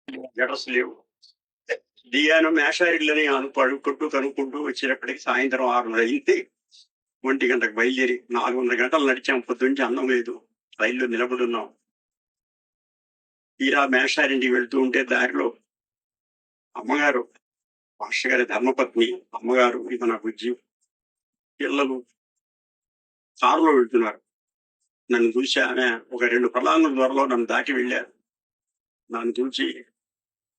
Letters లేవు. దిగాను మేషారిళ్ళని పడుకుంటూ కనుక్కుంటూ వచ్చేటప్పటికి సాయంత్రం 6:30 అయింది. 1 గంటకు బయలుదేరి 400 గంటలు నడిచాం. పొద్దుంచి అన్నం లేదు, రైల్లో నిలబడున్నాం. తీరా మేషారింటికి వెళ్తూ ఉంటే దారిలో అమ్మగారు, మాస్టర్ గారి ధర్మపత్ని అమ్మగారు, ఇది నా బుజ్జి, పిల్లలు కారులో వెళ్తున్నారు. నన్ను చూసి ఆమె ఒక 2 ఫర్లాంగుల దూరంలో నన్ను దాటి వెళ్ళారు. నన్ను చూసి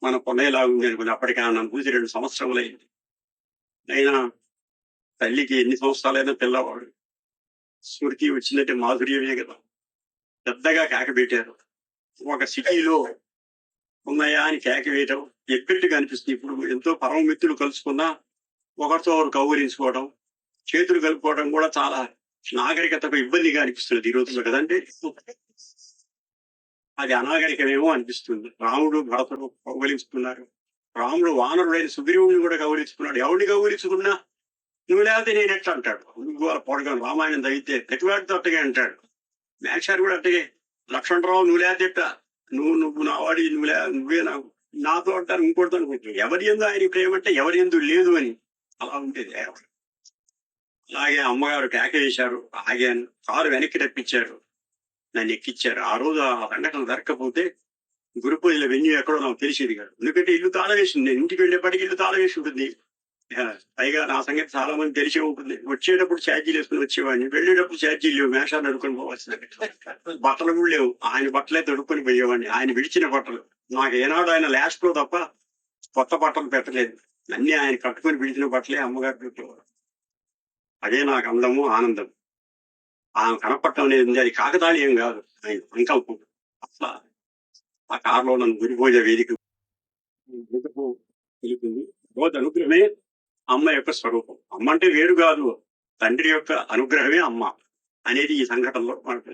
మన పొన్నయ్యలాగుంది అనుకుని, అప్పటికి ఆమె నన్ను చూసి 2 సంవత్సరములైంది. అయినా తల్లికి ఎన్ని సంవత్సరాలైనా పిల్లవాడు, స్మృతి వచ్చిందంటే మాధుర్యమే కదా. పెద్దగా కేక పెట్టారు. ఒక సిటీలో ఉన్నాయా అని కేక వేయటం ఎక్కడిగా అనిపిస్తుంది. ఇప్పుడు ఎంతో పరమ మిత్రులు కలుసుకున్నా ఒకరితో ఒకరు కౌగులించుకోవడం, చేతులు కలుపుకోవడం కూడా చాలా నాగరికతకు ఇబ్బందిగా అనిపిస్తుంది ఈ రోజుల్లో కదండి. అది అనాగరికమేమో అనిపిస్తుంది. రాముడు భరతుడు కౌగులించుకున్నారు. రాముడు వానరుడైన సుగ్రీవుడిని కూడా కౌగులించుకున్నాడు. ఎవరిని కౌగులించుకున్నా నువ్వు లేకపోతే నేను ఎట్లా అంటాడు. నువ్వు పొడగను రామాయణం చదివితే ప్రతివాడితో అట్టగే అంటాడు. మేషారు కూడా అట్టగే. లక్ష్మణరావు నువ్వు లేదెట్ట, నువ్వు నా వాడి, నువ్వే నాతో అంటారు, ఇంకోటితో అనుకుంటారు. ఎవరి ఎందు ఆయన ప్రేమ అంటే ఎవరి ఎందు లేదు అని. అలా ఉండేది. అలాగే అమ్మగారు కేక వేశారు. ఆగాను. కారు వెనక్కి రప్పించారు. నన్ను ఎక్కిచ్చారు. ఆ రోజు ఆ సంఘటన దొరకపోతే గురు పూజల వెన్యూ ఎక్కడో నాకు తెలిసేది కాదు. ఎందుకంటే ఇల్లు తాళం వేసింది. నేను ఇంటికి వెళ్ళేప్పటికీ ఇల్లు తాళం వేసి ఉంటుంది. పైగా నా సంగతి చాలా మంది తెలిసే ఉంటుంది. వచ్చేటప్పుడు ఛార్జీలు వేసుకుని వచ్చేవాడిని, వెళ్ళేటప్పుడు ఛార్జీలు లేవు. మేషాన్ని అడుక్కొని పోవాల్సిన బట్టలు కూడా లేవు. ఆయన బట్టలే తొడుక్కొని పోయేవాడిని. ఆయన విడిచిన బట్టలు. నాకు ఏనాడు ఆయన లాస్ట్ లో తప్ప కొత్త బట్టలు పెట్టలేదు. అన్ని ఆయన కట్టుకొని విడిచిన బట్టలే అమ్మగారు పెట్టేవారు. అదే నాకు అందము, ఆనందం. ఆమె కనపడటం అనేది అది కాకతాళీయం కాదు, ఆయన సంకల్పం. అట్లా ఆ కారులో నన్ను గురిపోజ వేదిక తెలిపింది. రోజు అనుగ్రహమే అమ్మ యొక్క స్వరూపం. అమ్మ అంటే వేరు కాదు, తండ్రి యొక్క అనుగ్రహమే అమ్మ అనేది ఈ సంఘటనలో మనకు.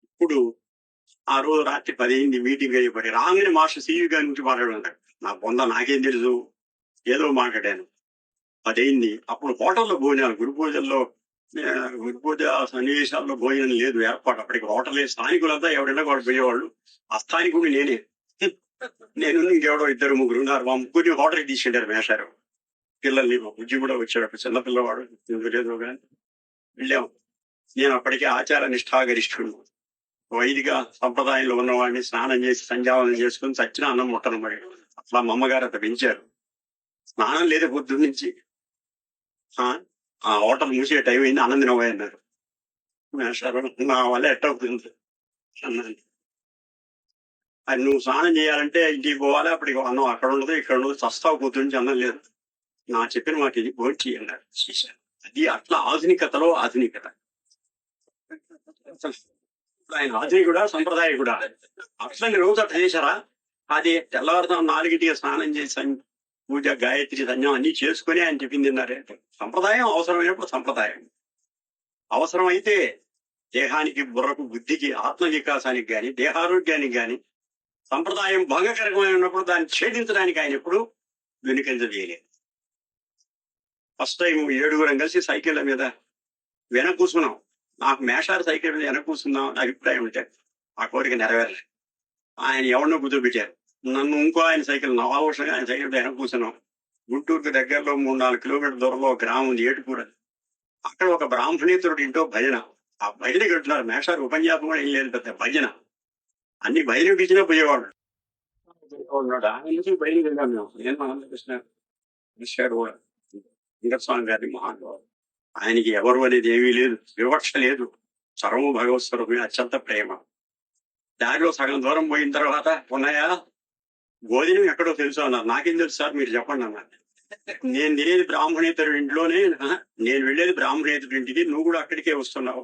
ఇప్పుడు ఆ రోజు రాత్రి 10 అయింది. మీటింగ్ అయిపోయి రాగానే మాస్టర్ సివి గారి నుంచి మాట్లాడారు. నా బొంద నాకేం తెలుసు, ఏదో మాట్లాడాను. 10 అయింది. అప్పుడు హోటల్లో భోజనాలు, గురు పూజల్లో గురు పూజ సన్నివేశాల్లో భోజనం లేదు ఏర్పాటు. అప్పటికి హోటలే. స్థానికులంతా ఎవరైనా వాడు పోయేవాళ్ళు. ఆ స్థానికుడు నేనే. నేను ఇంకెవడో 2-3 ఉన్నారు. మా ముగ్గురిని హోటల్కి తీసుకెళ్ళారు మేషారు. పిల్లల్ని, మా బుజ్జి కూడా వచ్చాడు. అప్పుడు చిన్న పిల్లవాడు, లేదో కానీ వెళ్ళాం. నేను అప్పటికే ఆచార నిష్ఠాగరిష్ఠుడు, వైదిక సంప్రదాయంలో ఉన్నవాడిని. స్నానం చేసి సంధ్యావనం చేసుకుని చచ్చిన అన్నం ముట్టను. మరి అట్లా మా అమ్మగారు అట్లా పెంచారు. స్నానం లేదా పొద్దున్న నుంచి. ఆ హోటల్ మూసే టైం అయింది, అన్నం తినబోయ్ అన్నారు. నా వల్ల ఎట్టవుతుంది అన్నాను. అది నువ్వు స్నానం చేయాలంటే ఇంటికి పోవాలి. అప్పటికి అన్నం అక్కడ ఉండదు, ఇక్కడ ఉండదు, చస్తావు పొద్దున్నుంచి అన్నం లేదు. నా చెప్పిన మాట ఇది, భోజనం చేయాలి. చేశాను. అది అట్లా ఆధునికతలో ఆధునికత. ఆయన ఆధునికుడా, సంప్రదాయ కూడా. అట్లా రోజు అట్లా చేశారా? అది తెల్లవారుతాం 4ంటికి స్నానం చేసి పూజ, గాయత్రి, సంధ్యం అన్ని చేసుకుని ఆయన చెప్పింది తిన్నారే. సంప్రదాయం అవసరమైనప్పుడు సంప్రదాయం. అవసరం అయితే దేహానికి, బుర్రకు, బుద్ధికి, ఆత్మ వికాసానికి గాని, దేహారోగ్యానికి గాని సంప్రదాయం భంగకరమైన ఉన్నప్పుడు దాన్ని ఛేదించడానికి ఆయన ఎప్పుడు వెనుకంజ చేయలేదు. ఫస్ట్ టైం 7గురం కలిసి సైకిళ్ళ మీద వెనక కూర్చున్నాం. నాకు మేషారు సైకిల్ మీద వెనక కూర్చున్నాం నా అభిప్రాయం ఉంటే ఆ కోరిక నెరవేరలేదు. ఆయన ఎవరినో కూర్చోబెట్టారు. నన్ను ఇంకో ఆయన సైకిల్, నవావర్షంగా ఆయన సైకిల్ వెనక కూర్చున్నాం. గుంటూరుకు దగ్గరలో 3-4 కిలోమీటర్ల దూరంలో ఒక గ్రామం ఉంది, ఏటుకూర. అక్కడ ఒక బ్రాహ్మణేతరుడు ఇంటో భజన. ఆ భజన కట్టున్నారు. మేషారు ఉపన్యాసం కూడా ఏం లేదు, పెద్ద భజన. అన్ని భజన పిచ్చినా పోయేవాడు. ఆయన బయలు వెళ్ళాం మేము. నేను ఆంధ్రకృష్ణ గారు కూడా, వెంకటస్వామి గారి మహానుభావుడు. ఆయనకి ఎవరు అనేది ఏమీ లేదు, వివక్ష లేదు. సర్వము భగవత్ స్వరూపమే, అత్యంత ప్రేమ. దారిలో సగం దూరం పోయిన తర్వాత, ఉన్నాయా భోజనం ఎక్కడో తెలుసు అన్నారు. నాకేం తెలుసు సార్, మీరు చెప్పండి అన్నారు. నేను తినేది బ్రాహ్మణేతరుడి ఇంట్లోనే, నేను వెళ్ళేది బ్రాహ్మణేతరుడి ఇంటికి, నువ్వు కూడా అక్కడికే వస్తున్నావు.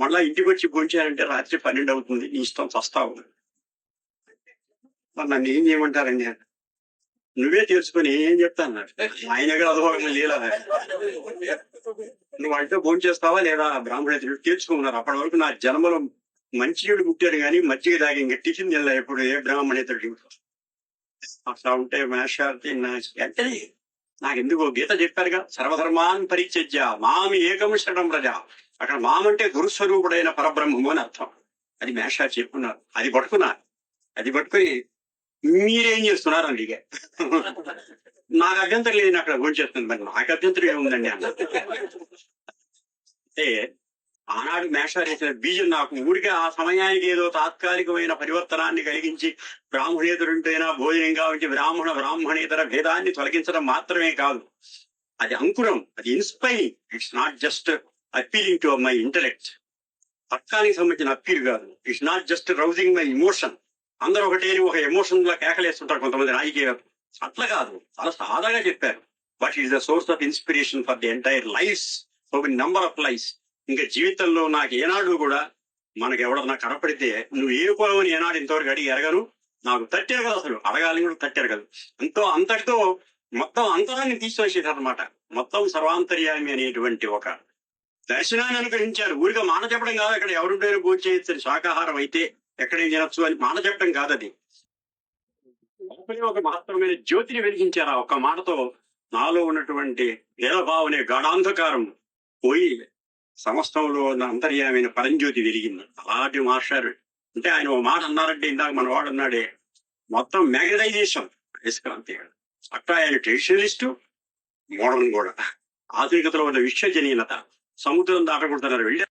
మళ్ళా ఇంటికి వచ్చి భోంచారంటే రాత్రి 12 అవుతుంది, నీ ఇష్టం, చస్తావు. మరి నన్ను ఏం చేయమంటారండి? నువ్వే తెలుసుకొని ఏం చెప్తా అన్నాడు. ఆయన దగ్గర అదోగం లేదా, నువ్వు అంటే భోజనం చేస్తావా లేదా బ్రాహ్మణేతరుడు తెలుసుకున్నారు. అప్పటి వరకు నా జన్మలో మంచినీళ్ళు పుట్టారు కానీ మజ్జిగ తాగి ఇంకా టిఫిన్ తినలే ఎప్పుడు ఏ బ్రాహ్మణేతరుడు. అట్లా ఉంటే మేషార్థి అంటే నాకు ఎందుకో గీత చెప్పారుగా, సర్వధర్మాన్ పరిత్యజ్య మామి ఏకం శరణం ప్రజ. అక్కడ మామంటే గురుస్వరూపుడైన పరబ్రహ్మము అని అర్థం. అది మేషారు చెప్పుకున్నారు, అది పట్టుకున్నారు. అది పట్టుకొని మీరేం చేస్తున్నారు అని అడిగా. నాకు అభ్యంతరం లేదు, అక్కడ భోంచేస్తుంది. మరి నాకు అభ్యంతరం ఏముందండి అన్న. అంటే ఆనాడు మేషాలు వేసిన బీజం నాకు ఊరికే ఆ సమయానికి ఏదో తాత్కాలికమైన పరివర్తనాన్ని కలిగించి బ్రాహ్మణేతరుంటైనా భోజనం కావచ్చు బ్రాహ్మణేతర భేదాన్ని తొలగించడం మాత్రమే కాదు, అది అంకురం, అది inspiring. It's not just appealing to my intellect, తర్కానికి సంబంధించిన అప్పీల్ కాదు. It's not just rousing my emotion. అందరూ ఒకటే ఒక ఎమోషన్ లా కేకలేస్తుంటారు కొంతమంది రాజకీయాలు, అట్లా కాదు, చాలా సాదాగా చెప్పారు. But is the source of inspiration for the entire lifes, so many number of lifes. ఇంకా జీవితంలో నాకు ఏనాడు కూడా మనకి ఎవడన్నా కనపడితే నువ్వు ఏ కులం అని ఏనాడు ఇంతవరకు అడిగి ఎరగరు, నాకు తట్టెరగదు, అసలు అడగాలని కూడా తట్టెరగదు. అంతటితో మొత్తం అంతరాన్ని తీసివేసేదన్నమాట. మొత్తం సర్వాంతర్యామి అనేటువంటి ఒక దర్శనాన్ని అనుగ్రహించారు. ఊరిగా మాట చెప్పడం కాదు, అక్కడ ఎవరుంటేనే భోజనం చేయొచ్చు, శాకాహారం అయితే ఎక్కడేం తినొచ్చు అని మాట చెప్పడం కాదు. అది ఒక మహత్తరమైన జ్యోతిని వెలిగించారు. ఆ ఒక్క మాటతో నాలో ఉన్నటువంటి భేదభావం అనే గాఢాంధకారం పోయి సమస్తంలో ఉన్న అంతర్యామైన పరంజ్యోతి వెలిగింది. అలాంటి మాస్టర్ అంటే ఆయన ఒక మాట అన్నారంటే, ఇందాక మన వాడు అన్నాడే, మొత్తం మ్యాగ్నటైజేషన్ వేసుకురాంతి. అట్లా ఆయన ట్రెడిషనలిస్టు, మోడర్న్ కూడా. ఆధునికతలో ఉన్న విశ్వజనీయత, సముద్రం దాటకుంటున్నారు వెళ్ళి